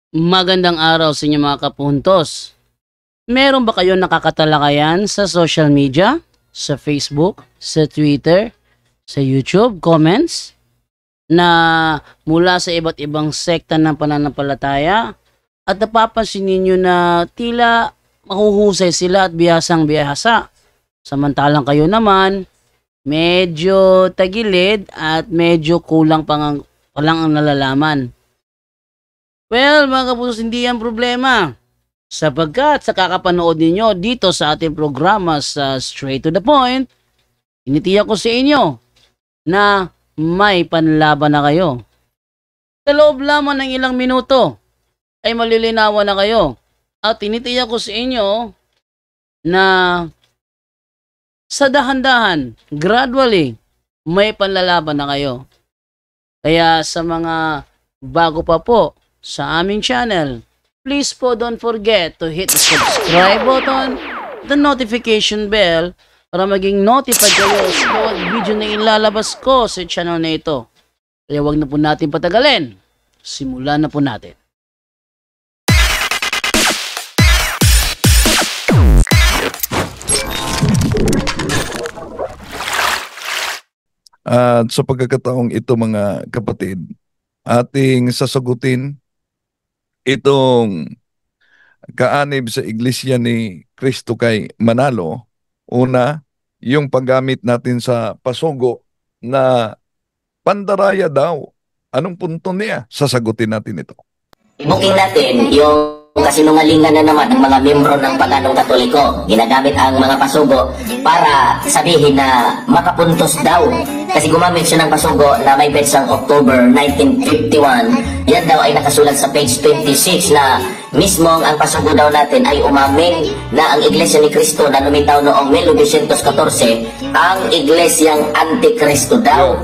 Magandang araw sa inyo mga kapuntos. Meron ba kayong nakakatalakayan sa social media? Sa Facebook, sa Twitter, sa YouTube, comments? Na mula sa iba't ibang sekta ng pananampalataya at napapansin ninyo na tila mahuhusay sila at bihasang bihasa. Samantalang kayo naman, medyo tagilid at medyo kulang pa lang ang nalalaman. Well, mga kapusos, hindi yan problema. Sapagkat sa kakapanood ninyo dito sa ating programa sa Straight to the Point, initiyak ko sa inyo na may panlaban na kayo. Sa loob lamang ng ilang minuto ay malilinawan na kayo. At tinitiyak ko sa inyo na sa dahan-dahan, gradually, may panlalaban na kayo. Kaya sa mga bago pa po sa aming channel, please po don't forget to hit the subscribe button, the notification bell, para maging notified kayo sa bawat video na ilalabas ko sa channel na ito. Kaya wag na po natin patagalin. Simulan na po natin. At sa pagkakataong ito mga kapatid, ating sasagutin itong kaanib sa Iglesia ni Cristo kay Manalo. Una, yung paggamit natin sa pasugo na pandaraya daw. Anong punto niya? Sasagutin natin ito. Booking natin yung kasinungalingan na naman ng mga membro ng Paganong Katoliko. Ginagamit ang mga pasugo para sabihin na makapuntos daw. Kasi gumamit siya ng pasugo na may petsang October 1951. Yan daw ay nakasulat sa page 26 na mismong ang pasugo daw natin ay umamin na ang Iglesia ni Cristo na lumitaw noong 1914 ang Iglesyang Antikristo daw.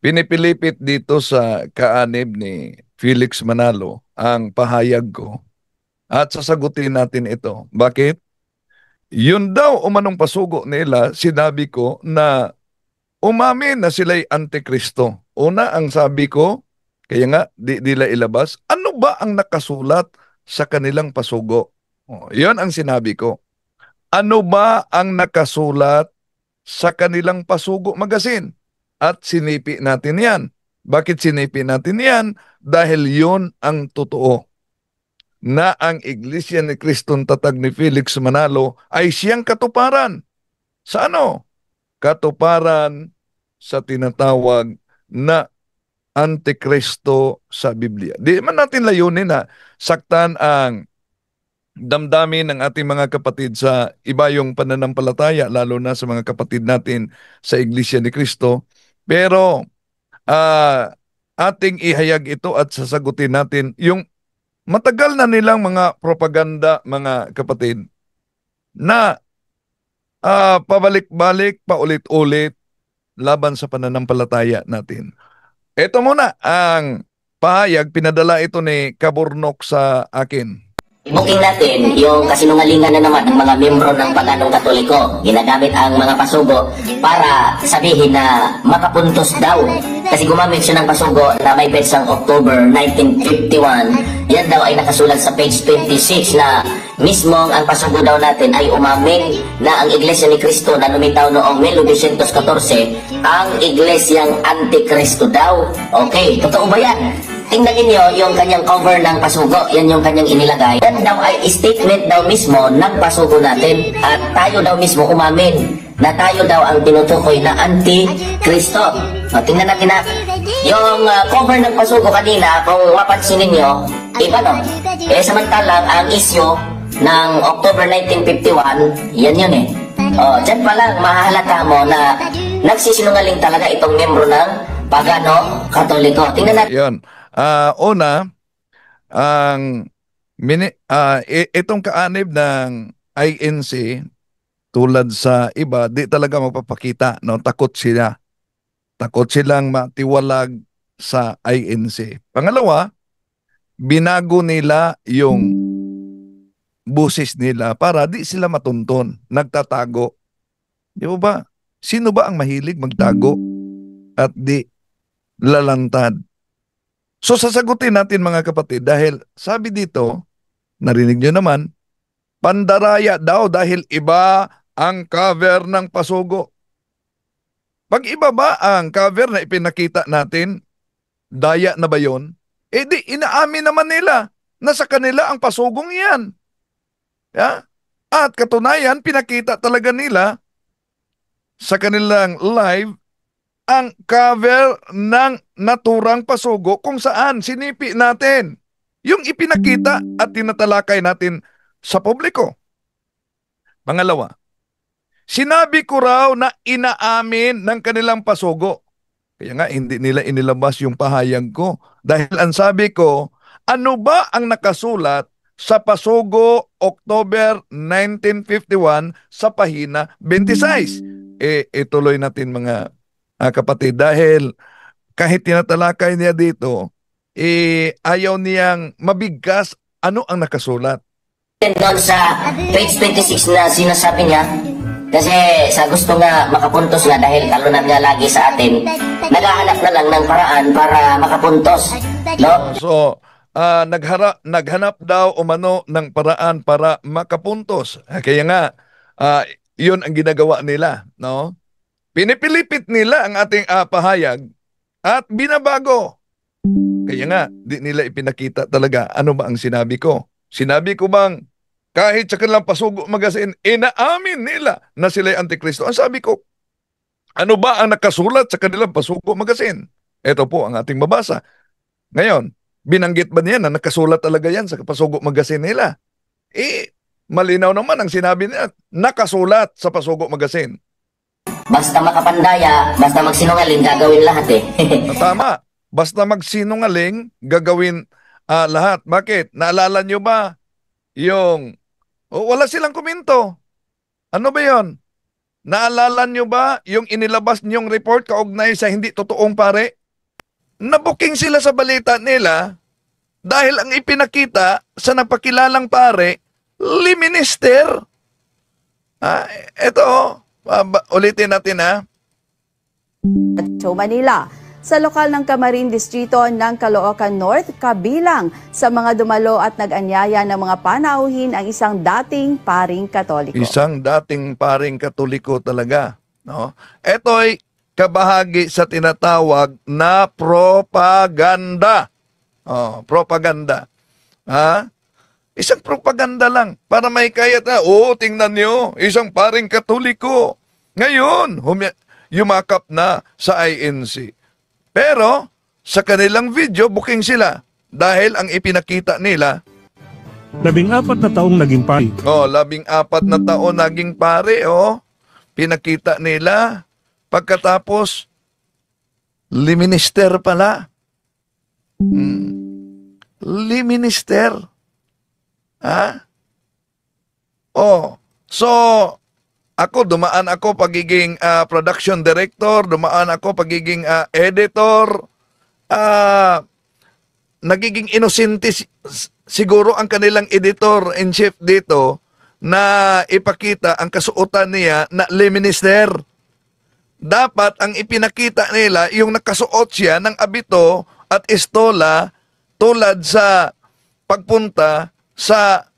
Pinipilipit dito sa kaanib ni Felix Manalo ang pahayag ko at sasagutin natin ito. Bakit? Yun daw umanong pasugo nila, sinabi ko na umamin na sila'y Antikristo. Una, ang sabi ko, kaya nga di nila ilabas, ano ba ang nakasulat sa kanilang pasugo? Yun ang sinabi ko. Ano ba ang nakasulat sa kanilang pasugo magazine? At sinipi natin yan. Bakit sinipi natin yan? Dahil yun ang totoo. Na ang Iglesia ni Cristong tatag ni Felix Manalo ay siyang katuparan. Sa ano? Katuparan sa tinatawag na Antikristo sa Biblia. Di man natin layunin na saktan ang damdamin ng ating mga kapatid sa iba yung pananampalataya, lalo na sa mga kapatid natin sa Iglesia ni Cristo. Pero ating ihayag ito at sasagutin natin yung matagal na nilang mga propaganda, mga kapatid, na pabalik-balik, paulit-ulit laban sa pananampalataya natin. Ito muna ang pahayag, pinadala ito ni Kaburnok sa akin. Booking natin yung kasinungalingan na naman ng mga membro ng Paganong Katoliko. Ginagamit ang mga pasugo para sabihin na makapuntos daw. Kasi gumamit siya ng pasugo na may petsang October 1951. Yan daw ay nakasulat sa page 26 na mismong ang pasugo daw natin ay umamin na ang Iglesia ni Cristo na lumitaw noong 1914 ang Iglesyang Antikristo daw. Okay, totoo ba yan? Tingnan niyo yung kanyang cover ng pasugo. Yan yung kanyang inilagay. Yan daw ay statement daw mismo ng pasugo natin. At tayo daw mismo umamin na tayo daw ang tinutukoy na Antikristo. O, tingnan natin na. Yung cover ng pasugo kanina, kung mapansin niyo, iba no? Samantalang ang issue ng October 1951, yan yun eh. O, dyan pa lang mahahalata mo na nagsisinungaling talaga itong membro ng Pagano Katoliko. Tingnan natin. Yun. Una, itong kaanib ng INC, tulad sa iba, di talaga magpapakita, no? Takot sila. Takot silang matiwalag sa INC. Pangalawa, binago nila yung busis nila para di sila matunton. Nagtatago. Di ba? Sino ba ang mahilig magtago at di lalantad? So sasagutin natin mga kapatid dahil sabi dito, narinig nyo naman, pandaraya daw dahil iba ang cover ng pasugo. Pag iba ba ang cover na ipinakita natin, daya na ba yun? Eh di, inaamin naman nila na sa kanila ang pasugong yan. Ya? At katunayan, pinakita talaga nila sa kanilang live ang cover ng naturang pasugo kung saan sinipi natin. Yung ipinakita at tinatalakay natin sa publiko. Pangalawa, sinabi ko raw na inaamin ng kanilang pasugo. Kaya nga hindi nila inilabas yung pahayag ko. Dahil ang sabi ko, ano ba ang nakasulat sa pasugo October 1951 sa pahina 26? Ituloy natin mga kapatid dahil kahit tinatalakay niya dito, ayaw niyang mabigkas ano ang nakasulat. Doon sa page 26 na sinasabi niya, kasi sa gusto nga makapuntos nga dahil talunan nga lagi sa atin, naghahanap na lang ng paraan para makapuntos. No? So, naghanap daw umano ng paraan para makapuntos. Kaya nga, yun ang ginagawa nila. No? Pinipilipit nila ang ating pahayag at binabago. Kaya nga, di nila ipinakita talaga ano ba ang sinabi ko. Sinabi ko bang kahit sa kanilang pasugo magazine, inaamin nila na sila'y Antikristo. Ang sabi ko, ano ba ang nakasulat sa kanilang pasugo magazine? Ito po ang ating mabasa. Ngayon, binanggit ba niya na nakasulat talaga yan sa pasugo magazine nila? Malinaw naman ang sinabi niya, nakasulat sa pasugo magazine. Basta makapandaya, basta magsinungaling, gagawin lahat eh. Tama. Basta magsinungaling, gagawin lahat. Bakit? Naalala nyo ba yung wala silang komento? Ano ba yon? Naalala nyo ba yung inilabas niyong report kaugnay sa hindi totoong pare? Nabuking sila sa balita nila dahil ang ipinakita sa napakilalang pare, liminister. Ito, ulitin natin ha. Metro Manila. Sa lokal ng Camarin Distrito ng Caloocan North, kabilang sa mga dumalo at nag-anyaya ng mga panauhin ang isang dating paring Katoliko. Isang dating paring Katoliko talaga. No? Ito'y kabahagi sa tinatawag na propaganda. Propaganda. Isang propaganda lang para may kayat na, tingnan nyo, isang paring Katoliko. Ngayon, yumakap na sa INC. Pero, sa kanilang video, booking sila. Dahil ang ipinakita nila, 14 na taong naging pari. 14 na taon naging pare, pinakita nila. Pagkatapos, liminister pala. Liminister. So, dumaan ako pagiging production director, dumaan ako pagiging editor, nagiging inosente siguro ang kanilang editor-in-chief dito na ipakita ang kasuotan niya na liminister. Dapat ang ipinakita nila yung nakasuot siya ng abito at estola tulad sa pagpunta sa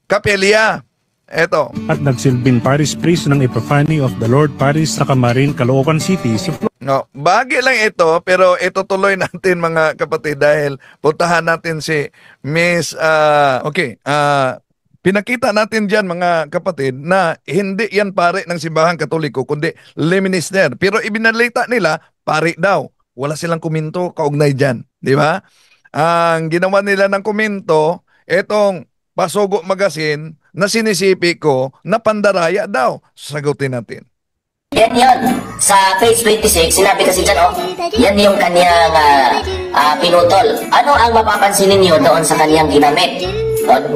kapelya. Eto. At nagsilbing parish priest ng Epiphany of the Lord Parish sa Camarin, Caloocan City. Bagay lang ito, pero ito tuloy natin mga kapatid dahil puntahan natin si Miss, pinakita natin dyan mga kapatid na hindi yan pare ng Simbahang Katoliko kundi liminister. Pero ibinalita nila, pare daw. Wala silang komento kaugnay dyan. Di ba? Ang ginawa nila ng komento, etong Pasugo Magazine na sinisipi ko na pandaraya daw. Sagutin natin. Yan yun. Sa page 26, sinabi kasi dyan, yan yung kanyang pinutol. Ano ang mapapansin ninyo doon sa kanyang ginamit?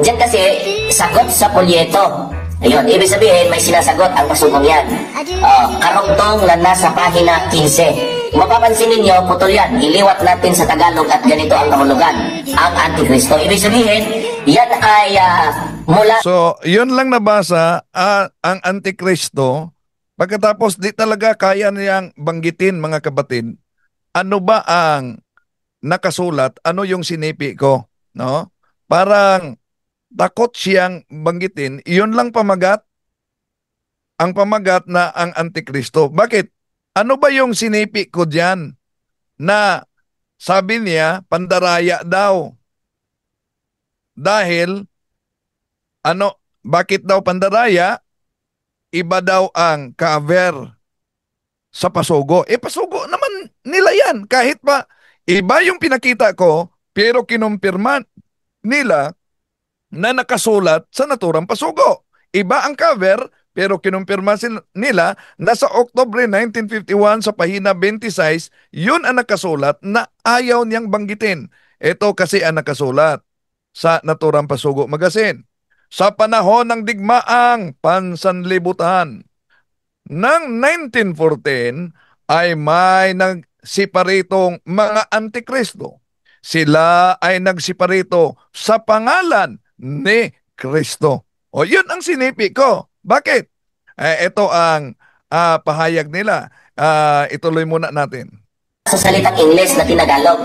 Diyan kasi, sagot sa polyeto. Ayun, ibig sabihin, may sinasagot ang pasugong yan. Karugtong na nasa pahina 15. Kung mapapansin ninyo, putol yan. Iliwat natin sa Tagalog at ganito ang kahulugan. Ang Antikristo. Ibig sabihin, yan ay mula... So, yun lang nabasa, ang Antikristo. Pagkatapos, di talaga kaya niyang banggitin mga kapatid. Ano ba ang nakasulat, ano yung sinipi ko, no? Parang takot siyang banggitin, iyon lang pamagat, ang pamagat na ang Antikristo. Bakit? Ano ba yung sinipi ko diyan na sabi niya pandaraya daw? Dahil bakit daw pandaraya? Iba daw ang cover sa pasugo. Pasugo naman nila yan. Kahit pa iba yung pinakita ko, pero kinumpirma nila na nakasulat sa naturang pasugo. Iba ang cover, pero kinumpirma nila na sa Oktubre 1951 sa pahina 26, yun ang nakasulat na ayaw niyang banggitin. Ito kasi ang nakasulat sa naturang pasugo magazine. Sa panahon ng digmaang pansanlibutan ng 1914 ay may nagsiparitong mga antikristo. Sila ay nagsiparito sa pangalan ni Kristo. O yun ang sinipi ko. Bakit? Ito ang pahayag nila. Ituloy muna natin. Sa salitang Ingles na Tinagalog.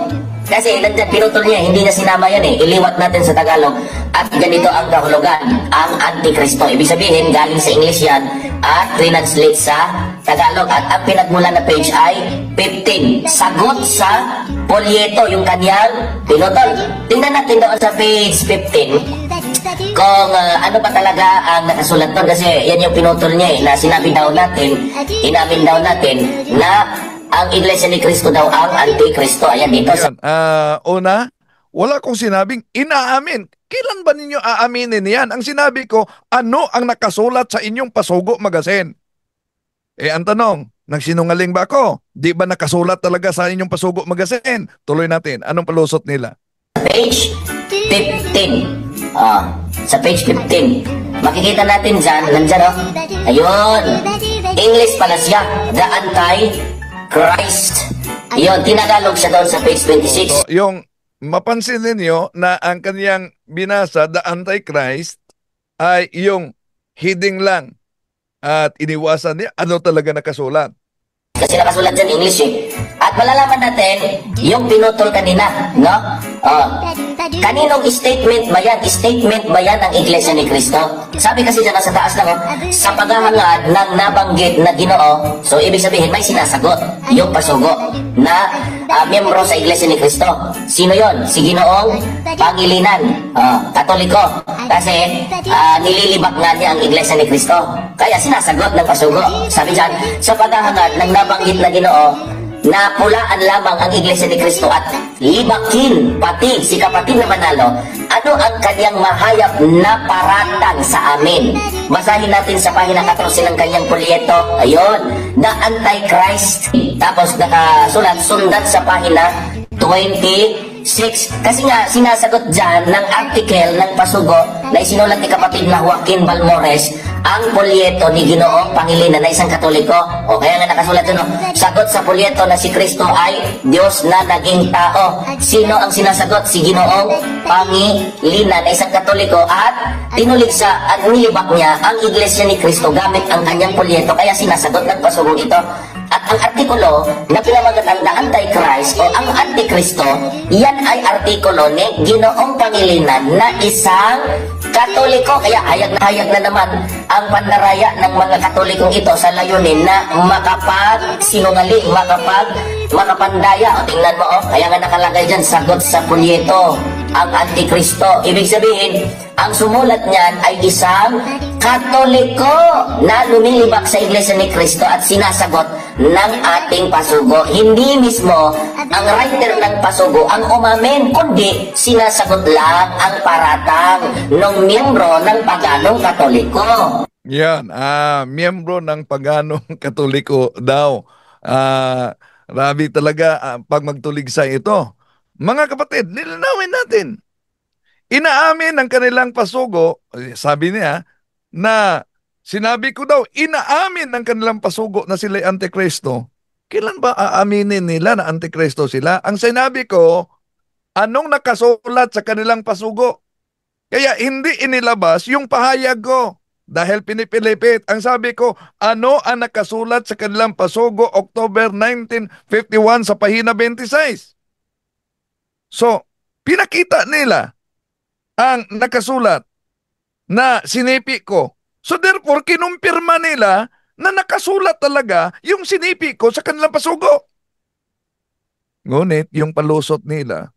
Kasi nandiyan, pinutol niya, hindi niya sinama yan eh. Iliwat natin sa Tagalog. At ganito ang kahulugan, ang Antikristo. Ibig sabihin, galing sa English yan at translate sa Tagalog. At ang pinagmula na page ay 15. Sagot sa polyeto, yung kanyang pinutol. Tingnan natin doon sa page 15 kung ano ba talaga ang nakasulat doon. Kasi yan yung pinutol niya eh, na sinabi daw natin, inamin daw natin na ang Iglesia ni Cristo daw ang Antikristo. Ayan dito sa Una, wala kong sinabing inaamin. Kailan ba ninyo aaminin yan? Ang sinabi ko, ano ang nakasulat sa inyong Pasugo magazine? Ang tanong, nagsinungaling ba ako? Di ba nakasulat talaga sa inyong Pasugo magazine? Tuloy natin. Anong palusot nila? page 15. Sa page 15. Makikita natin dyan, nandyan ayun. English pala siya. The Antichrist. Yun, tinagalog siya doon sa page 26. So, yung mapansin ninyo na ang kaniyang binasa, The Antichrist, ay yung heading lang. At iniwasan niya, ano talaga nakasulat. Kasi nakasulat dyan English eh. At malalaman natin yung pinutol kanina, no? Kaninong statement ba yan? Statement ba yan ng Iglesia ni Cristo? Sabi kasi dyan sa taas lang, sa paghahangad ng nabanggit na Ginoo, so ibig sabihin may sinasagot yung Pasugo na miyembro sa Iglesia ni Cristo. Sino yon? Si Ginoong Pangilinan, Katoliko. Kasi nililibak nga niya ang Iglesia ni Cristo. Kaya sinasagot ng Pasugo. Sabi dyan, sa paghahangad ng nabanggit na Ginoo, na pulaan lamang ang Iglesia ni Cristo at libakin pati si kapatid na Manalo, ano ang kanyang mahayap na paratang sa amin. Basahin natin sa pahina 14 ng kanyang polyeto. Ayun, The Antichrist. Tapos nakasulat, sundan sa pahina 26. Kasi nga, sinasagot dyan ng article ng Pasugo na isinulat ni kapatid na Joaquin Balmores ang polyeto ni Ginoong Pangilinan na isang Katoliko. O kaya nga nakasulat dyan, sagot sa polyeto na si Kristo ay Diyos na naging tao. Sino ang sinasagot? Si Ginoong Pangilinan na isang Katoliko at tinulig sa at nilibak niya ang Iglesia ni Kristo gamit ang kanyang polyeto. Kaya sinasagot ng Pasugo ito. At ang artikulo na pinamagat ang The Antichrist o ang Antikristo, yan ay artikulo ni Ginoong Pangilinan na isang Katoliko. Kaya hayag na naman ang pandaraya ng mga Katolikong ito sa layunin na makapagsinungaling, makapandaya. O tingnan mo, kaya nga nakalagay dyan, sagot sa polyeto, ang Antikristo. Ibig sabihin, ang sumulat niyan ay isang Katoliko na lumilibak sa Iglesia ni Cristo at sinasagot ng ating Pasugo. Hindi mismo ang writer ng Pasugo ang umamin, kundi sinasagot lang ang paratang ng miyembro ng Paganong Katoliko. Yan, miyembro ng Paganong Katoliko daw. Rabi talaga pag magtuligsa ito. Mga kapatid, nilinawin natin. Inaamin ng kanilang Pasugo, sabi niya, na sinabi ko daw, inaamin ng kanilang Pasugo na sila'y Antikristo. Kailan ba aaminin nila na Antikristo sila? Ang sinabi ko, anong nakasulat sa kanilang Pasugo? Kaya hindi inilabas yung pahayag ko. Dahil pinipilipit, ang sabi ko, ano ang nakasulat sa kanilang Pasugo, October 1951 sa pahina 26? So, pinakita nila ang nakasulat na sinipi ko. So therefore, kinumpirma nila na nakasulat talaga yung sinipi ko sa kanilang pasugo. Ngunit yung palusot nila,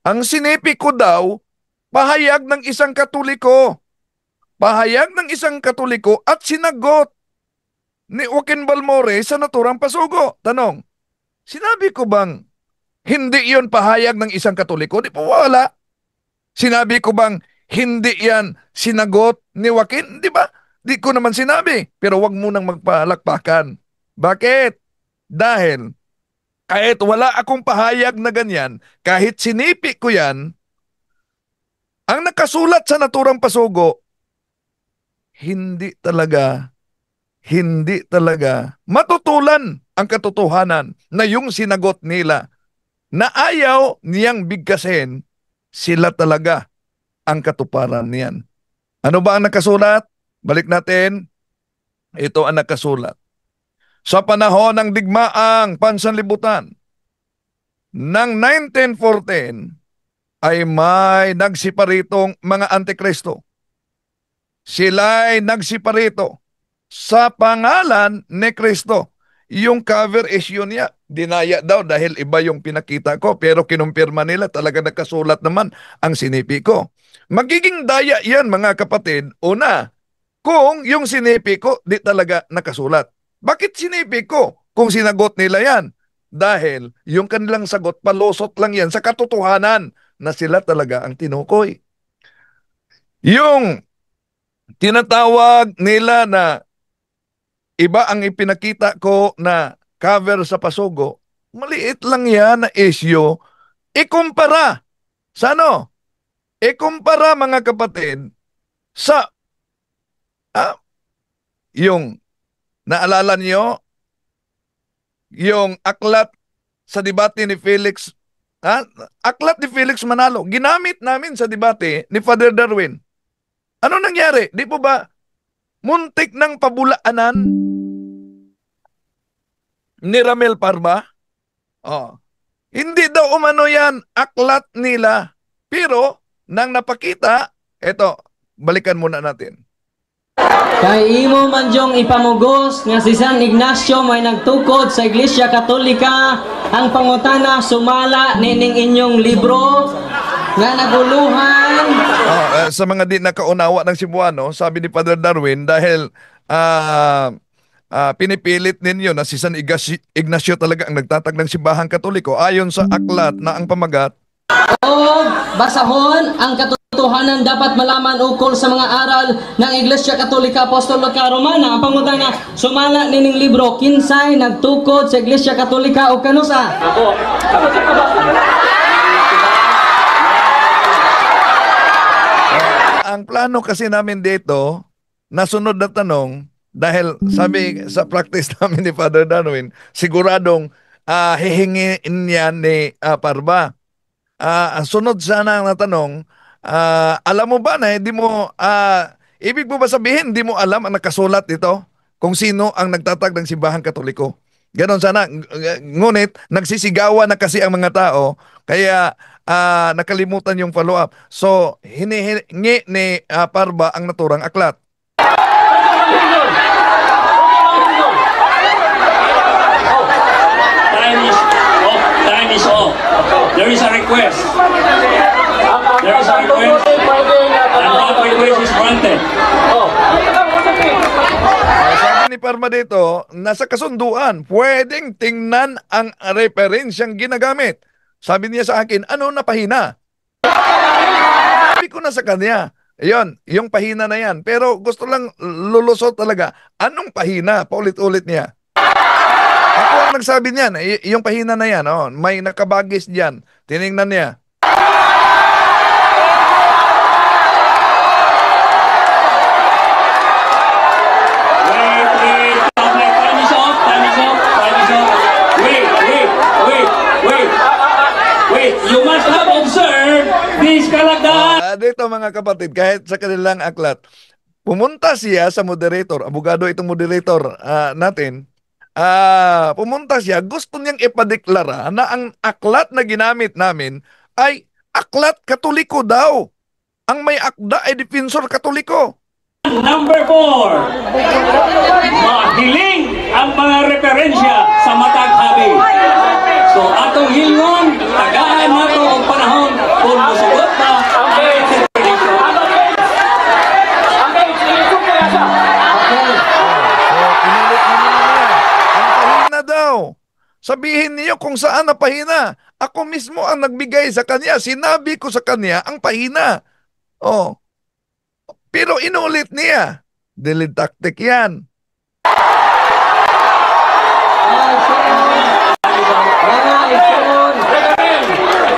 ang sinipi ko daw, pahayag ng isang Katoliko. Pahayag ng isang Katoliko at sinagot ni Joaquin Balmore sa naturang pasugo. Tanong, sinabi ko bang hindi yon pahayag ng isang Katoliko? Di po wala. Sinabi ko bang hindi yan sinagot ni Joaquin? Di ba? Di ko naman sinabi. Pero wag munang magpalakpakan. Bakit? Dahil kahit wala akong pahayag na ganyan, kahit sinipi ko yan, ang nakasulat sa naturang pasugo, hindi talaga matutulan ang katotohanan na yung sinagot nila na ayaw niyang bigkasin, sila talaga ang katuparan niyan. Ano ba ang nakasulat? Balik natin. Ito ang nakasulat. Sa panahon ng digmaang pansanlibutan ng 1914 ay may nagsiparitong mga antikristo. Sila'y nagsiparito sa pangalan ni Kristo. Yung cover issue niya, dinaya daw dahil iba yung pinakita ko, pero kinumpirma nila talaga nakasulat naman ang sinipi ko. Magiging daya yan mga kapatid, una, kung yung sinipi ko di talaga nakasulat. Bakit sinipi ko kung sinagot nila yan? Dahil yung kanilang sagot, palusot lang yan sa katotohanan na sila talaga ang tinukoy. Yung tinatawag nila na iba ang ipinakita ko na cover sa pasugo, maliit lang yan na issue. Ikumpara sa ano? Ikumpara mga kapatid sa yung naalala niyo yung aklat sa debate ni Felix, aklat ni Felix Manalo, ginamit namin sa debate ni Father Darwin. Ano nangyari? Di po ba muntik ng pabulaanan ni Ramel Parma? Oh. Hindi daw umano yan aklat nila. Pero nang napakita, eto, balikan muna natin. Kay imo man jong ipamugos nga si San Ignacio may nagtukod sa Iglesia Katolika, ang pangutana sumala nining inyong libro nga naguluhan. Sa mga di nakaunawa ng Cebuano, sabi ni Father Darwin, dahil pinipilit ninyo na si San Ignacio talaga ang nagtatag ng simbahang Katoliko, ayon sa aklat na ang pamagat, O basahon ang katotohanan dapat malaman ukol sa mga aral ng Iglesia Katolika Apostolika Romana. Ang pangutana sumala nining libro kinsay nagtukod sa Iglesia Katolika o kanusa? Ang plano kasi namin dito, nasunod na tanong, dahil sabi sa practice namin ni Father Darwin, siguradong hihingin niya ni Parba. Ang sunod sana na tanong, alam mo ba na hindi mo, ibig mo ba sabihin hindi mo alam ang nakasulat dito kung sino ang nagtatag ng simbahang Katoliko? Ganon sana. Ngunit nagsisigawan na kasi ang mga tao, kaya nakalimutan yung follow-up. So, hinihingi ni Parba ang naturang aklat. Time is off. There is a request. There is a request. And that request is granted. Sabi ni Parma dito, nasa kasunduan, pwedeng tingnan ang referensyang ginagamit. Sabi niya sa akin, ano na pahina? Sabi ko na sa kanya, ayun, yung pahina na yan. Pero gusto lang lulusot talaga, anong pahina? Paulit-ulit niya. Ako ang nagsabi niyan, yung pahina na yan, may nakabagis diyan. Tiningnan niya. Wait. Time is off. Wait. You must have observed this kalagdahan. Dito mga kapatid, kahit sa kanilang aklat, pumunta siya sa moderator, abogado itong moderator natin, pumunta siya, gusto niyang ipadeklara na ang aklat na ginamit namin ay aklat katoliko daw. Ang may akda ay depensor katoliko. Number 4, mahiling ang mga referensya sa matag habi. So atong hilngon, tagaan nato ang panahon kung musugot na ang Inulit mo naman niya. Ang pahina daw. Sabihin niyo kung saan na pahina. Ako mismo ang nagbigay sa kanya. Sinabi ko sa kanya ang pahina. Oh. Pero inulit niya. Delete tactic yan.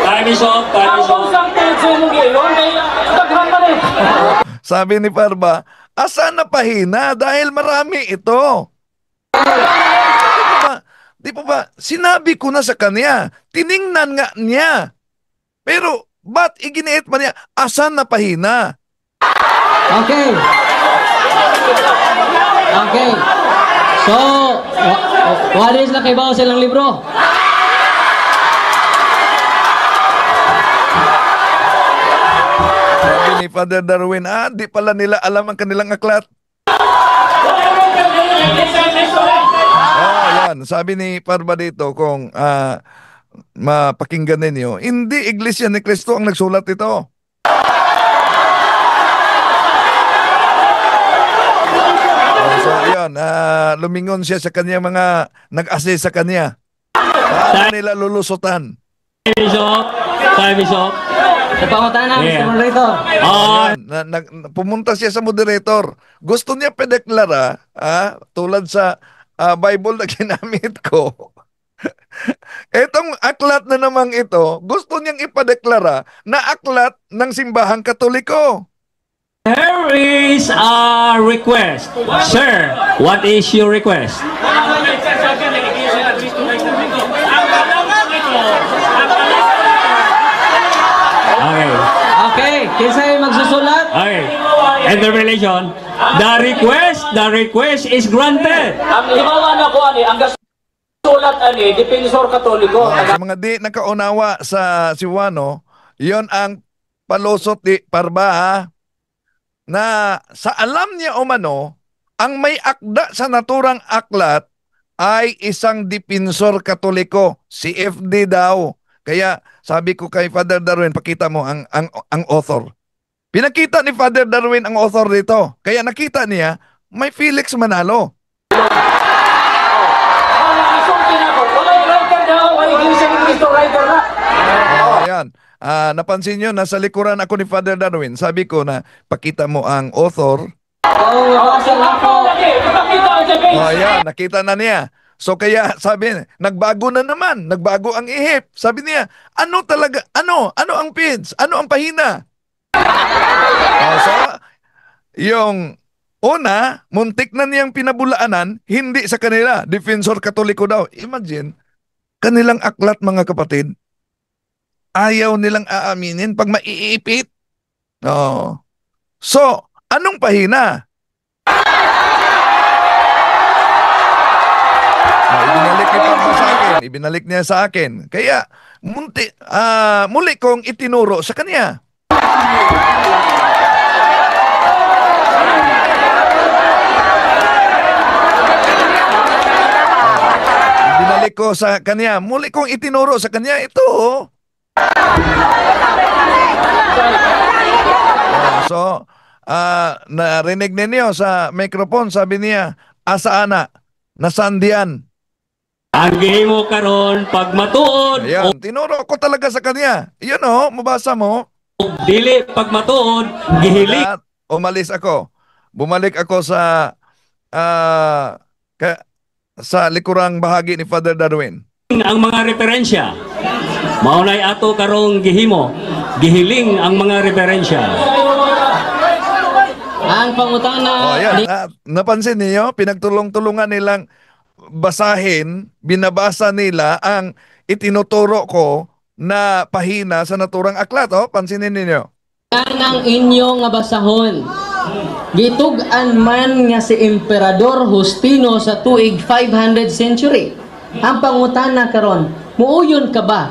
Time is up, time is up. Sabi ni Parba, asan na pahina dahil marami ito. Di po ba, sinabi ko na sa kanya, tiningnan nga niya. Pero, ba't iginiit pa niya, asan na pahina? Okay. Okay. So, what is nakibaw silang libro? Sabi ni Father Darwin, di pala nila alam ang kanilang aklat. Yan. Sabi ni Parba dito, kung mapakinggan ninyo, hindi Iglesia ni Cristo ang nagsulat ito. So, yun, lumingon siya sa kanya mga nag-assist sa kanya. Paano nila lulusutan? Time is up. Time is up. Sa pangutan na, Mr. Moderator. Pumunta siya sa moderator. Gusto niya pedeklara, tulad sa Bible na ginamit ko. Etong aklat na namang ito, gusto niyang ipadeklara na aklat ng simbahang Katoliko. There is a request. Sir, what is your request? Okay. Okay, kinsay magsusulat? Okay. Interpellation. The request is granted. Ang limawan na ko ang sulat depensor katoliko. Sa mga di nakaunawa sa Siwano, yon ang palusot ni Parba, na sa alam niya umano, ang may akda sa naturang aklat ay isang depensor katoliko, CFD daw. Kaya sabi ko kay Father Darwin, pakita mo ang author. Pinakita ni Father Darwin ang author dito. Kaya nakita niya, may Felix Manalo. Ayan. Napansin nyo, nasa likuran ako ni Father Darwin. Sabi ko na, pakita mo ang author. Ayan, nakita na niya. So kaya sabi, nagbago na naman, nagbago ang ihip. Sabi niya, ano talaga, ano ang pins? Ano ang pahina? So, yung una, muntik na niyang pinabulaanan, hindi sa kanila, Defensor Katoliko daw. Imagine, kanilang aklat mga kapatid, ayaw nilang aaminin pag maiipit. Oh. So, anong pahina? Ibinalik niya sa akin. Ibinalik niya sa akin. Kaya, muli kong itinuro sa kanya. Ibinalik ko sa kanya. Muli kong itinuro sa kanya. Ito. So, narinig ninyo sa microphone, sabi niya, asa ana? Nasaan diyan? Ang gihimo karon pag matuod. Ayan, tinuro ko talaga sa kanya. Yun mabasa mo. Dili pag matuod, gihiling. At umalis ako. Bumalik ako sa likurang bahagi ni Father Darwin. Ang mga referensya. Maunay ato karong gihimo. Gihiling ang mga referensya. Ang pangutana. Ayan. Napansin niyo, pinagtulong-tulungan nilang basahin, binabasa nila ang itinuturo ko na pahina sa naturang aklat. Pansinin ninyo. Yan ang inyo nga basahon. Gitug-an man nga si Emperador Justino sa tuig 500 century. Ang pangutana karon, muuyon ka ba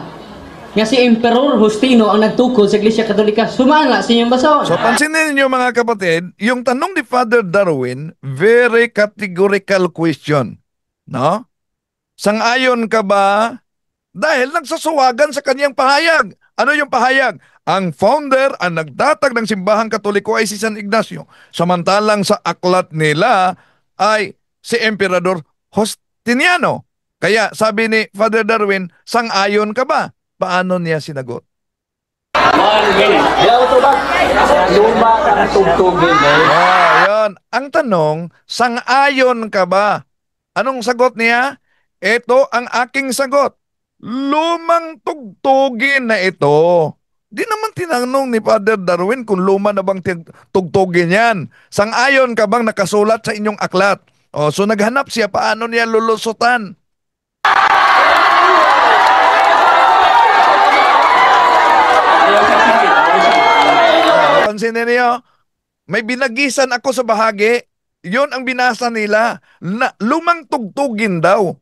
nga si Emperor Justino ang nagtukod sa Iglesia Katolika. Sumala sa inyong basahon. So pansinin niyo mga kapatid, yung tanong ni Father Darwin, very categorical question. No? Sang-ayon ka ba? Dahil nagsasuwagan sa kanyang pahayag. Ano yung pahayag? Ang founder, ang nagtatag ng simbahang Katoliko ay si San Ignacio. Samantalang sa aklat nila ay si Emperador Justiniano. Kaya sabi ni Father Darwin, sang-ayon ka ba? Paano niya sinagot? 1 minute. Yaw to ba? Luma ng tugtugin eh. Yun. Ang tanong, sang-ayon ka ba? Anong sagot niya? Ito ang aking sagot. Lumang tugtugin na ito. Di naman tinanong ni Father Darwin kung luma na bang tugtugin yan. Sang-ayon ka bang nakasulat sa inyong aklat? So naghanap siya paano niya lulusutan. Pansinin niyo, may binagisan ako sa bahagi. Yun ang binasa nila. Lumang tugtugin daw.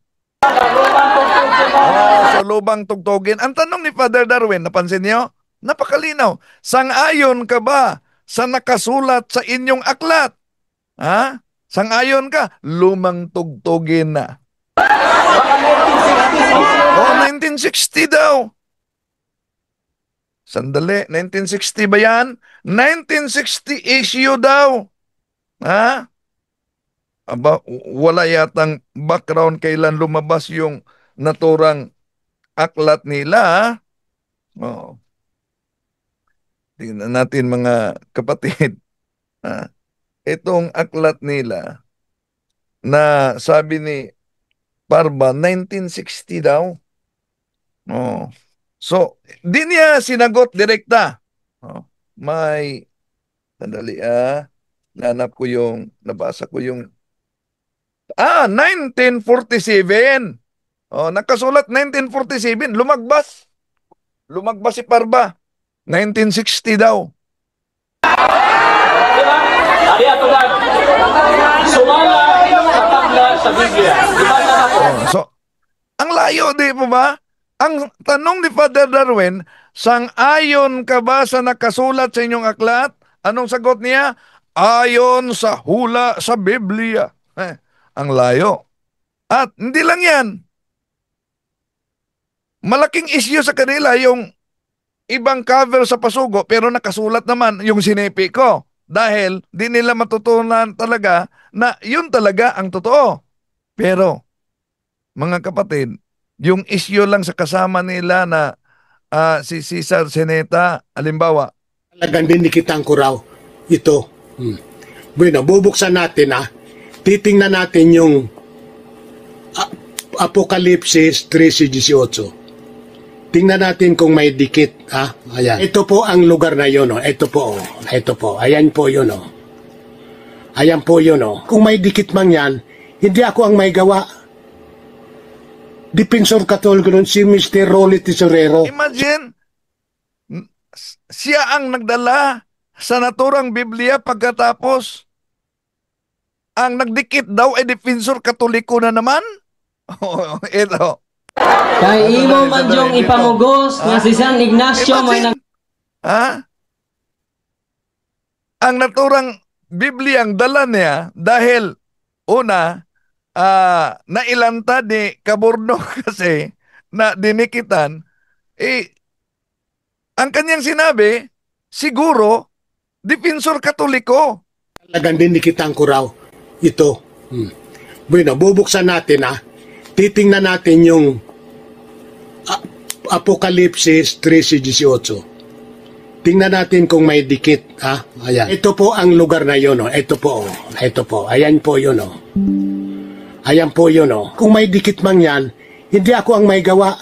So lumang tugtugin. Ang tanong ni Father Darwin, napansin niyo? Napakalinaw. Sang-ayon ka ba sa nakasulat sa inyong aklat? Ha? Sang-ayon ka? Lumang tugtugin na. 1960 daw. Sandali, 1960 ba yan? 1960 issue daw. Ha? Aba, wala yatang background kailan lumabas yung naturang aklat nila. Tingnan natin mga kapatid. Itong aklat nila na sabi ni Parba, 1960 daw. So, di niya sinagot direkta. May, sandali nanap ko yung, nabasa ko yung, 1947. Nakasulat 1947. Lumagbas. Lumagbas si Parba. 1960 daw. Ari ato ba? Sumala sa tabla sa Biblia. So, ang layo, di po ba? Ang tanong ni Father Darwin, sang-ayon ka ba sa nakasulat sa inyong aklat? Anong sagot niya? Ayon sa hula sa Biblia. Ang layo. At hindi lang yan. Malaking issue sa kanila yung ibang cover sa pasugo pero nakasulat naman yung sinepi ko. Dahil di nila matutunan talaga na yun talaga ang totoo. Pero, mga kapatid, yung issue lang sa kasama nila na si Cesar Seneta, alimbawa. Talagang dinikitan ko raw ito. Bueno, bubuksan natin titingnan natin yung Apokalipsis 13:18. Tingnan natin kung may dikit. Ayan. Ito po ang lugar na yun. Ito po. Ito po. Ayan po yun. Ayan po yun. Kung may dikit man yan, hindi ako ang may gawa. Defensor Katoliko nun, si Mr. Rolly Tesorero. Imagine, siya ang nagdala sa naturang Biblia pagkatapos ang nagdikit daw ay Defensor Katoliko na naman. Ito. Kay imo man yung ipamugos nga si San Ignacio may ang naturang Biblia ang dala niya dahil una nailantad ni Caborno kasi na dinikitan ang kanyang sinabi siguro Defensor Katoliko. Talagang dinikitan ko raw ito. Bueno, bubuksan natin titingnan natin yung Apokalipsis 13:18. Tingnan natin kung may dikit. Ayan. Ito po ang lugar na yun. Ito po. Ito po. Ayan po yun. Ayan po yun. Kung may dikit man yan, hindi ako ang may gawa.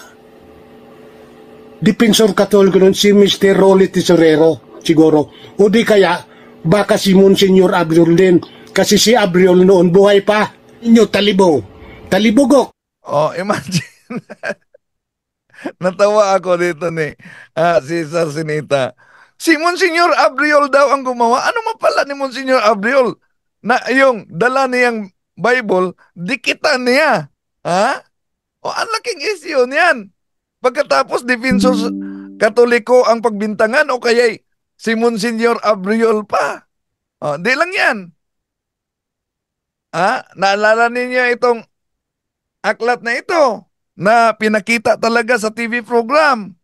Defensor Katoliko nun, si Mr. Rolly Tesorero, siguro. O di kaya, baka si Monsignor Abriol din. Kasi si Abriol noon buhay pa. Inyo talibugok. Imagine. Natawa ako dito ni Cesar Seneta. Si Monsignor Abriol daw ang gumawa. Ano mapala ni Monsignor Abriol? Na yung dala niyang Bible, dikitan niya. Ang laking issue niyan. Pagkatapos, Defensor Katoliko ang pagbintangan o kaya si Monsignor Abriol pa. Di lang yan. Naalala ninyo itong aklat na ito na pinakita talaga sa TV program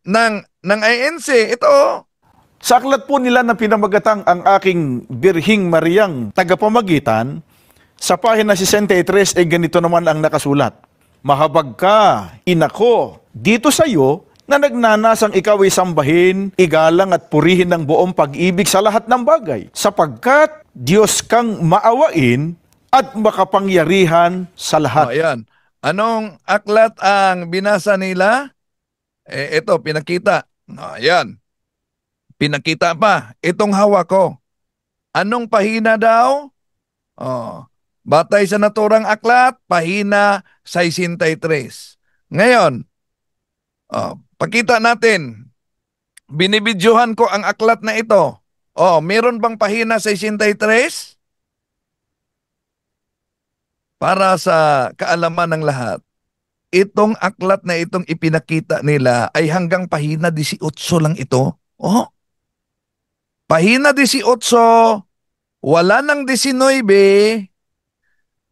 ng INC. Ito. Sa aklat po nila na pinamagatang Ang Aking Birhing Mariang Tagapamagitan, sa pahina 63 ay ganito naman ang nakasulat. Mahabag ka, inako, dito sa iyo na nagnanasang ikaw ay sambahin, igalang at purihin ng buong pag-ibig sa lahat ng bagay, sapagkat Diyos kang maawain at makapangyarihan sa lahat. Ayan. Anong aklat ang binasa nila? Ito, pinakita. Ayan. Pinakita pa. Itong hawak ko. Anong pahina daw? Batay sa naturang aklat, pahina 63. Ngayon, pakita natin. Binibidyohan ko ang aklat na ito. Meron bang pahina 63? Para sa kaalaman ng lahat, itong aklat na itong ipinakita nila ay hanggang pahina 18 lang ito. Pahina 18, wala ng 19.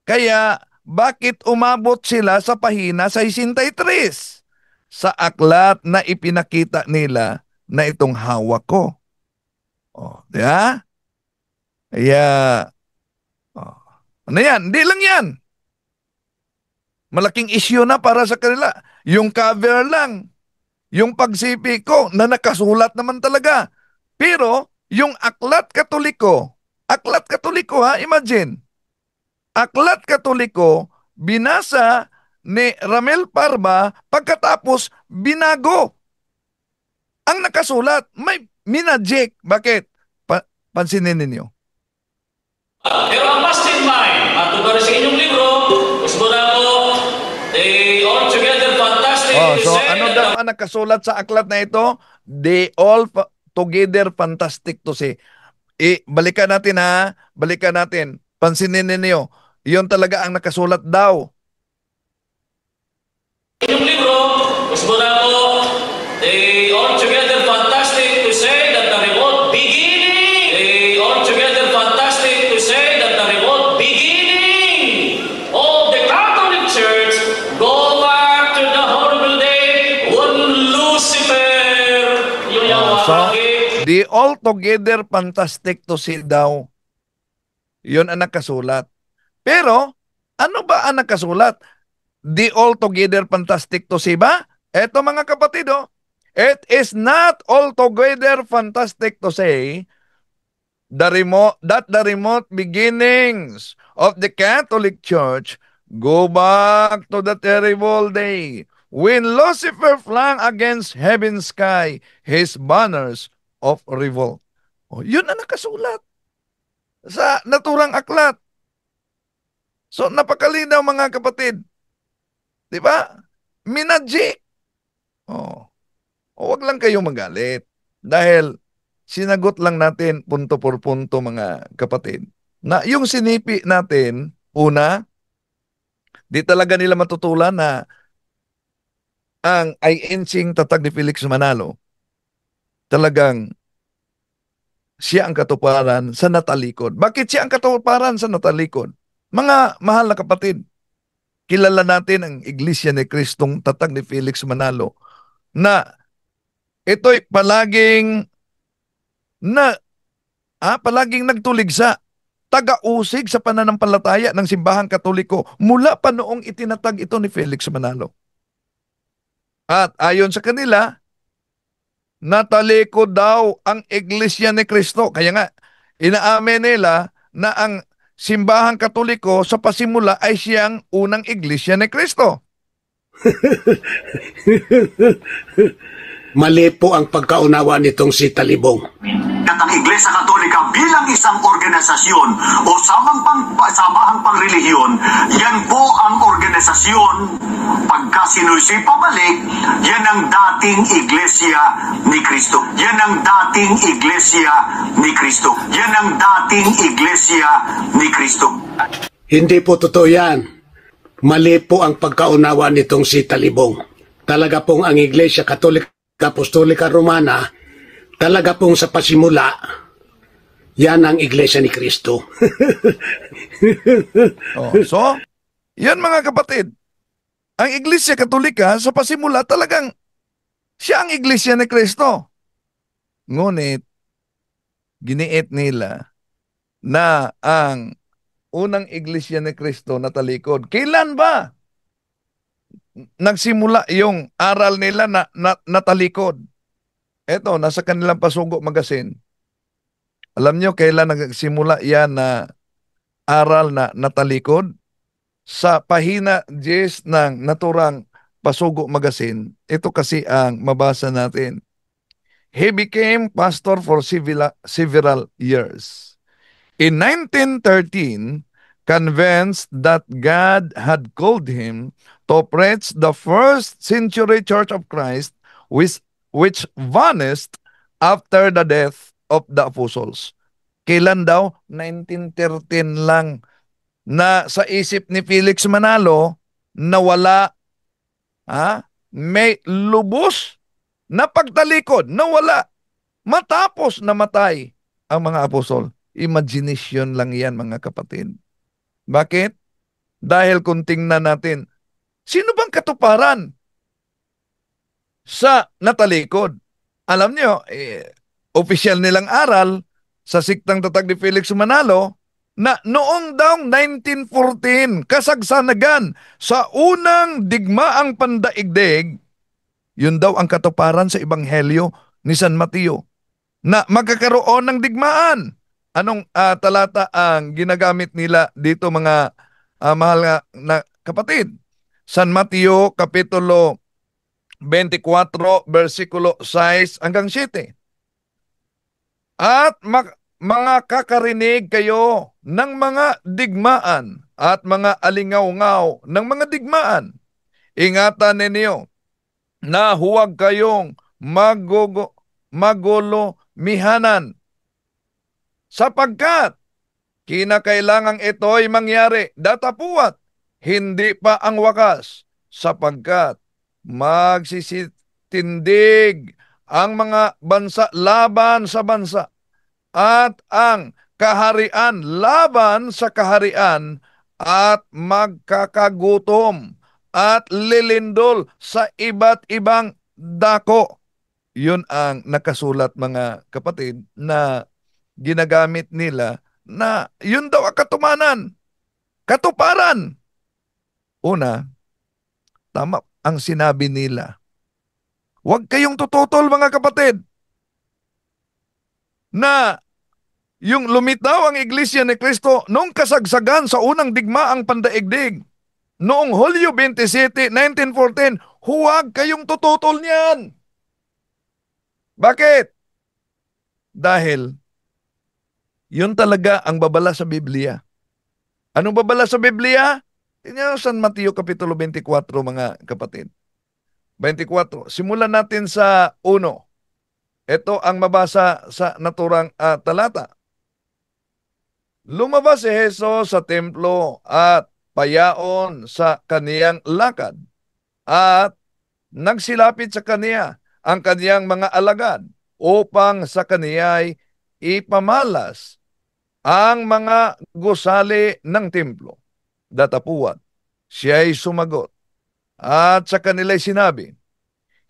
Kaya, bakit umabot sila sa pahina 63? Sa aklat na ipinakita nila na itong hawak ko. Diba? Kaya, ano yan? Hindi lang yan. Malaking issue na para sa kanila. Yung cover lang. Yung pagsipi ko na nakasulat naman talaga. Pero, yung aklat Katoliko imagine. Aklat Katoliko, binasa ni Ramel Parba, pagkatapos binago. Ang nakasulat, may minajik. Bakit? Pansinin ninyo. Pero ang must in mind, matubari sa inyong libro, gusto na po, they all together fantastic to So say ano daw ang nakasulat sa aklat na ito? They all together fantastic to say. Balikan natin ha. Balikan natin. Pansinin ninyo. Yun talaga ang nakasulat daw. Inyong libro, gusto na po, they all together fantastic to say that the remote beginning, they all together fantastic to say that the remote beginning of the Catholic Church go back to the horrible day when Lucifer, the all together fantastic to say daw. Yun ang nakasulat. Pero, ano ba ang nakasulat? The altogether fantastic to see ba? Eto mga kapatid, it is not altogether fantastic to say that the remote beginnings of the Catholic Church go back to the terrible day when Lucifer flung against heaven's sky his banners of revolt. Yun ang nakasulat sa naturang aklat. So, napakalinaw mga kapatid. Diba? Minajik. Huwag lang kayo magalit. Dahil sinagot lang natin punto por punto mga kapatid. Na yung sinipi natin, una, di talaga nila matutulan na ang INC tatag ni Felix Manalo, talagang siya ang katuparan sa natalikod. Bakit siya ang katuparan sa natalikod? Mga mahal na kapatid, kilala natin ang Iglesia ni Kristong tatag ni Felix Manalo na ito'y palaging nagtuligsa, taga-usig sa pananampalataya ng Simbahang Katoliko mula pa noong itinatag ito ni Felix Manalo. At ayon sa kanila, natalikod daw ang Iglesia ni Kristo. Kaya nga, inaamin nila na ang Simbahang Katoliko sa pasimula ay siyang unang Iglesia ni Kristo. Mali po ang pagkaunawa nitong si Talibong. At ang Iglesia Katolika bilang isang organisasyon o samahang pangrelihiyon, yan po ang organisasyon pagka sinusi pabalik, yan ang dating Iglesia ni Kristo. Yan ang dating Iglesia ni Kristo. Yan ang dating Iglesia ni Kristo. Hindi po totoo yan. Mali po ang pagkaunawa nitong si Talibong. talaga pong ang Iglesia Katolika Apostolika Romana, talaga pong sa pasimula, yan ang Iglesia ni Kristo. So, yan mga kapatid, ang Iglesia Katolika sa pasimula talagang siya ang Iglesia ni Kristo. Ngunit, giniit nila na ang unang Iglesia ni Kristo na talikod. Kailan ba nagsimula yung aral nila na natalikod? Eto, nasa kanilang Pasugo Magazine. Alam nyo kailan nagsimula yan na aral na natalikod? Sa pahina 10 ng naturang Pasugo Magazine. Ito kasi ang mabasa natin. He became pastor for several years. In 1913, convinced that God had called him to preach the first century Church of Christ, which vanished after the death of the apostles. Kailan daw? 1913 lang na sa isip ni Felix Manalo nawala, may lubos na pagtalikod, nawala, matapos namatay ang mga apostol. Imagination lang yan mga kapatid. Bakit? Dahil kung tingnan natin, sino bang katuparan sa natalikod? Alam nyo, official nilang aral sa siktang tatag ni Felix Manalo na noong daw 1914, kasagsanagan sa unang digmaang pandaigdig, yun daw ang katuparan sa Ebanghelyo ni San Mateo na magkakaroon ng digmaan. Anong talata ang ginagamit nila dito mga mahal na kapatid? San Mateo Kapitulo 24, versikulo 6 hanggang 7. At mga kakarinig kayo ng mga digmaan at mga alingaw-ngaw ng mga digmaan. Ingatan ninyo na huwag kayong magulo-mihanan sapagkat kinakailangang ito'y mangyari datapuat hindi pa ang wakas sapagkat magsisitindig ang mga bansa laban sa bansa at ang kaharian laban sa kaharian at magkakagutom at lilindol sa iba't ibang dako. Yun ang nakasulat mga kapatid na ginagamit nila na yun daw ang katuparan. Una, tama ang sinabi nila. Huwag kayong tututol mga kapatid na yung lumitaw ang Iglesia ni Cristo noong kasagsagan sa unang digmaang pandaigdig. Noong Hulyo 27, 1914, huwag kayong tututol niyan. Bakit? Dahil yun talaga ang babala sa Biblia. Anong babala sa Biblia? Tingnan San Mateo Kapitulo 24 mga kapatid. 24. Simulan natin sa 1. Ito ang mabasa sa naturang talata. Lumabas si Jesus sa templo at payaon sa kaniyang lakad at nagsilapit sa kaniya ang kaniyang mga alagad upang sa kaniya'y ipamalas ang mga gusali ng templo. Datapuan, siya'y sumagot at sa kanila'y sinabi,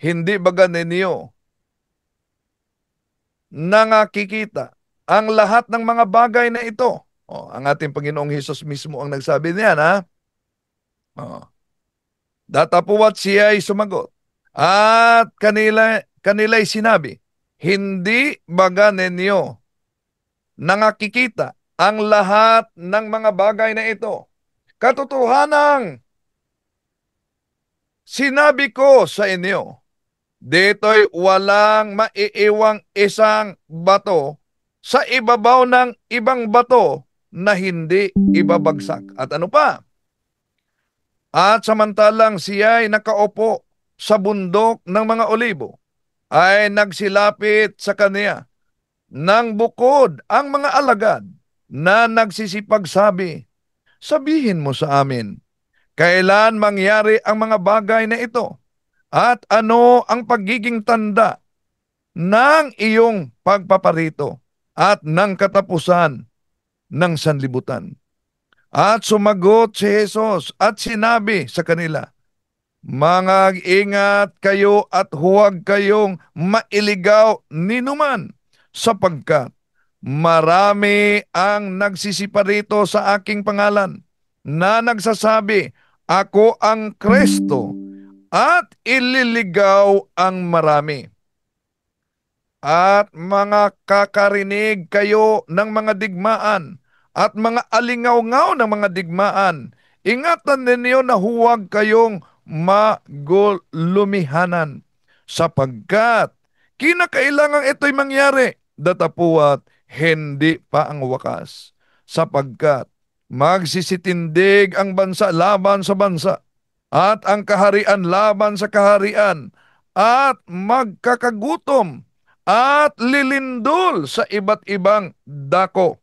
hindi baga ninyo nangakikita ang lahat ng mga bagay na ito? Ang ating Panginoong Hesus mismo ang nagsabi niyan, ha? Datapuat siya'y sumagot at kanila'y sinabi, hindi baga ninyo nangakikita ang lahat ng mga bagay na ito? Katotohanang sinabi ko sa inyo, dito'y walang maiiwang isang bato sa ibabaw ng ibang bato na hindi ibabagsak. At ano pa? At samantalang siya'y nakaupo sa bundok ng mga olibo, ay nagsilapit sa kaniya nang bukod ang mga alagad na nagsisipagsabi, sabihin mo sa amin, kailan mangyari ang mga bagay na ito? At ano ang pagiging tanda ng iyong pagpaparito at ng katapusan ng sanlibutan? At sumagot si Jesus at sinabi sa kanila, Mag-ingat kayo at huwag kayong mailigaw ninuman, sapagkat marami ang nagsisiparito sa aking pangalan na nagsasabi, Ako ang Kristo, at ililigaw ang marami. At mga kakarinig kayo ng mga digmaan at mga alingaw-ngaw ng mga digmaan. Ingatan ninyo na huwag kayong magulumihanan, sapagkat kinakailangan ito'y mangyari, datapuat hindi pa ang wakas. Sapagkat magsisitindig ang bansa laban sa bansa, at ang kaharian laban sa kaharian, at magkakagutom at lilindol sa iba't ibang dako.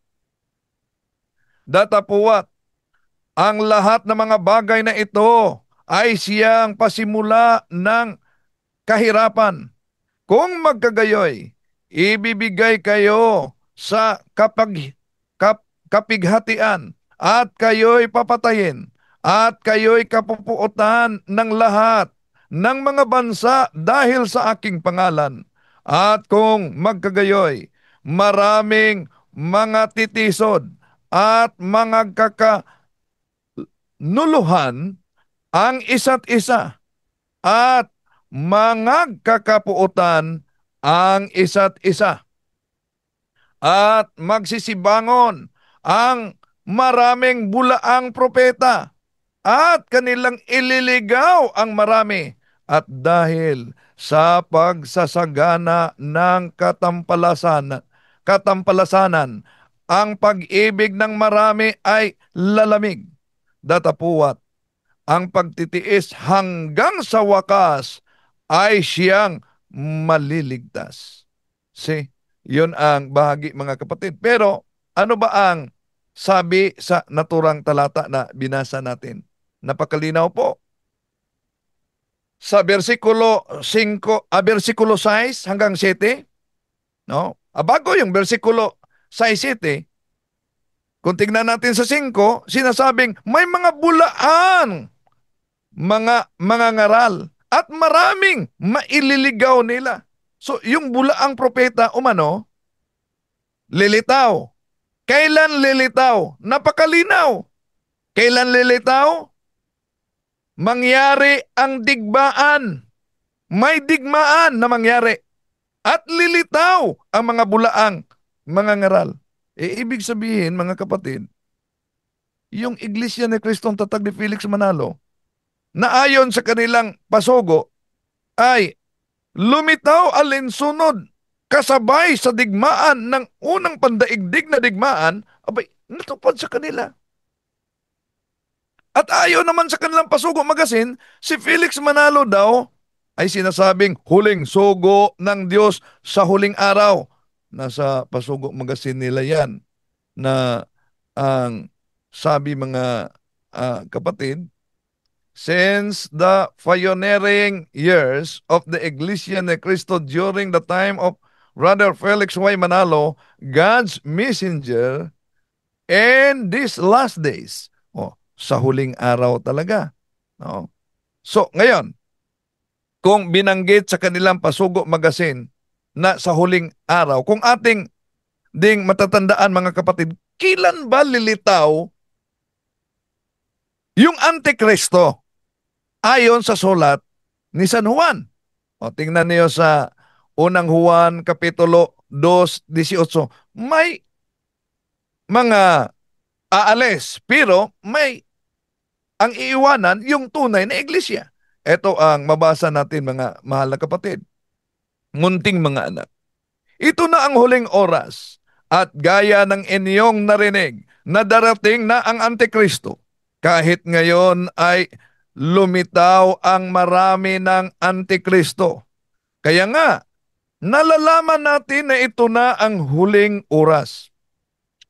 Datapuat, ang lahat ng mga bagay na ito ay siyang pasimula ng kahirapan. Kung magkagayoy, ibibigay kayo sa kapighatian at kayo'y papatayin at kayo'y kapupuotan ng lahat ng mga bansa dahil sa aking pangalan. At kung magkagayoy, maraming mga titisod at mga kakanuluhan ang isa't isa at mga kakapuotan ang isa't isa. At magsisibangon ang maraming bulaang propeta at kanilang ililigaw ang marami. At dahil sa pagsasagana ng katampalasanan, ang pag-ibig ng marami ay lalamig. Datapuat, ang pagtitiis hanggang sa wakas ay siyang maliligtas. See, yun ang bahagi, mga kapatid. Pero ano ba ang sabi sa naturang talata na binasa natin? Napakalinaw po. Sa versikulo 6 hanggang 7, no? Bago yung versikulo 6-7, kung tignan natin sa 5, sinasabing may mga bulaan, mga ngaral, at maraming maililigaw nila. So, yung bulaang propeta umano, lilitaw. Kailan lilitaw? Napakalinaw. Kailan lilitaw? Mangyari ang digmaan. May digmaan na mangyari. At lilitaw ang mga bulaang, mga ngaral. Ibig sabihin, mga kapatid, yung Iglesia ni Kristong Tatag ni Felix Manalo, na ayon sa kanilang pasugo, ay lumitaw alinsunod kasabay sa digmaan ng unang pandaigdig na digmaan, abay, natupad sa kanila. At ayon naman sa kanilang pasugo magasin, si Felix Manalo daw ay sinasabing huling sugo ng Diyos sa huling araw. Nasa pasugo magasin nila yan na ang sabi, mga kapatid, since the pioneering years of the Iglesia ni Cristo during the time of Brother Felix Y. Manalo, God's messenger, in these last days, sa huling araw talaga. No? So, ngayon, kung binanggit sa kanilang pasugo magasin na sa huling araw, kung ating ding matatandaan, mga kapatid, kailan ba lilitaw yung Antikristo ayon sa sulat ni San Juan? Tingnan niyo sa unang Juan Kapitulo 2:18. May mga aalis, pero may ang iiwanan yung tunay na iglesia. Ito ang mabasa natin, mga mahal na kapatid. Munting mga anak, ito na ang huling oras, at gaya ng inyong narinig na darating na ang Antikristo, kahit ngayon ay lumitaw ang marami ng Antikristo. Kaya nga, nalalaman natin na ito na ang huling oras.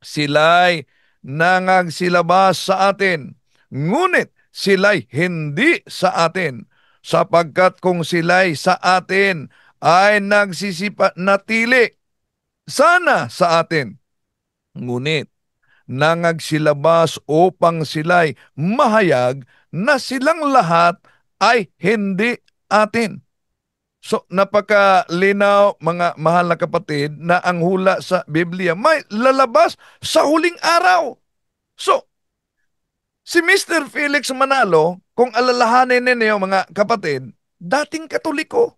Sila'y nangagsilabas sa atin, ngunit sila'y hindi sa atin. sapagkat kung sila'y sa atin ay natili sana sa atin, ngunit nangagsilabas upang sila'y mahayag na silang lahat ay hindi atin. So, napakalinaw mga mahal na kapatid na ang hula sa Biblia may lalabas sa huling araw. So, si Mr. Felix Manalo, kung alalahanin ninyo mga kapatid, dating Katoliko.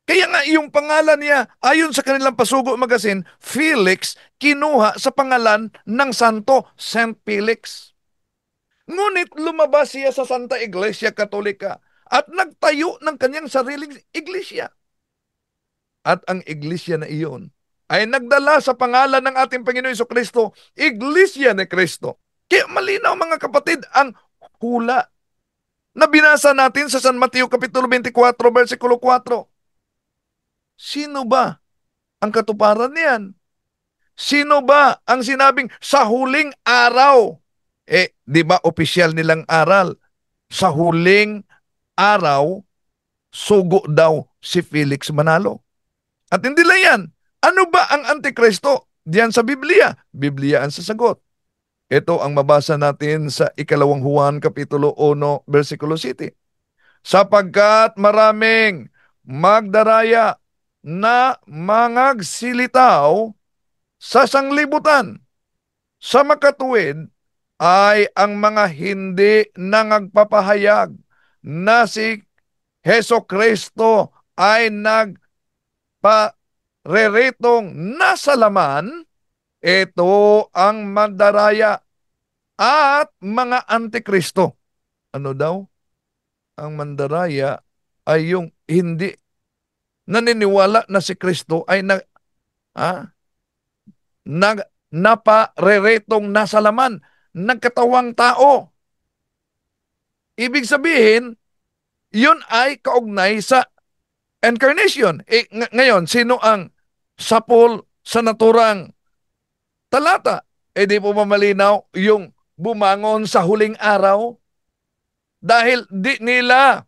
Kaya nga yung pangalan niya, ayon sa kanilang Pasugo Magazine, Felix, kinuha sa pangalan ng santo, Saint Felix. Ngunit lumabas siya sa Santa Iglesia Katolika at nagtayo ng kanyang sariling iglesia. At ang iglesia na iyon ay nagdala sa pangalan ng ating Panginoon Jesucristo, Iglesia ni Cristo. Kaya malinaw mga kapatid ang hula na binasa natin sa San Mateo Kapitulo 24, versikulo 4. Sino ba ang katuparan niyan? Sino ba ang sinabing sa huling araw? Di ba opisyal nilang aral? Sa huling araw, sugo daw si Felix Manalo. At hindi lang yan. Ano ba ang Antikristo? Diyan sa Biblia. Biblia ang sasagot. Ito ang mabasa natin sa 2 Juan Kapitulo 1, versikulo 7. Sapagkat maraming magdaraya na mangagsilitaw sa sanglibutan, sa makatuwid ay ang mga hindi nangagpapahayag na si Heso Kristo ay nagpareretong nasa laman. Ito ang magdaraya at mga antikristo. Ano daw? Ang mandaraya ay yung hindi naniniwala na si Kristo ay napareretong nasa laman, nagkatawang tao. Ibig sabihin, yun ay kaugnay sa incarnation. Ngayon, sino ang sapol sa naturang talata? Di po mamalinaw yung bumangon sa huling araw? Dahil di nila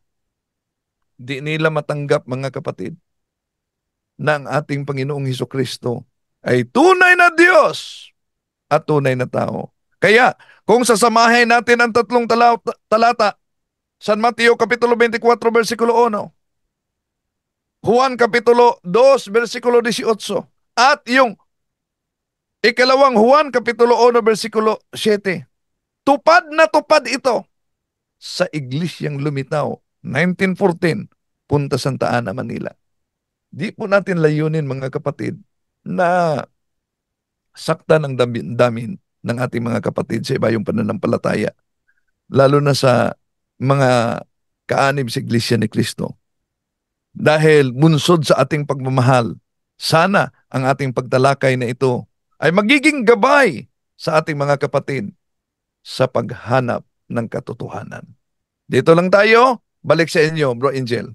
matanggap mga kapatid na ang ating Panginoong Hesukristo ay tunay na Diyos at tunay na tao. Kaya, kung sasamahin natin ang tatlong talata, San Mateo Kapitulo 24, versikulo 1, Juan Kapitulo 2, versikulo 18, at yung 2 Juan Kapitulo 1, versikulo 7, tupad na tupad ito sa Iglesyang Lumitaw, 1914, Punta Santa Ana, Manila. Di po natin layunin mga kapatid na saktan ang damin ng ating mga kapatid sa ibayong pananampalataya, lalo na sa mga kaanib sa Iglesia ni Cristo. Dahil bunsod sa ating pagmamahal, sana ang ating pagtalakay na ito ay magiging gabay sa ating mga kapatid sa paghanap ng katotohanan. Dito lang tayo, balik sa inyo, Bro Angel.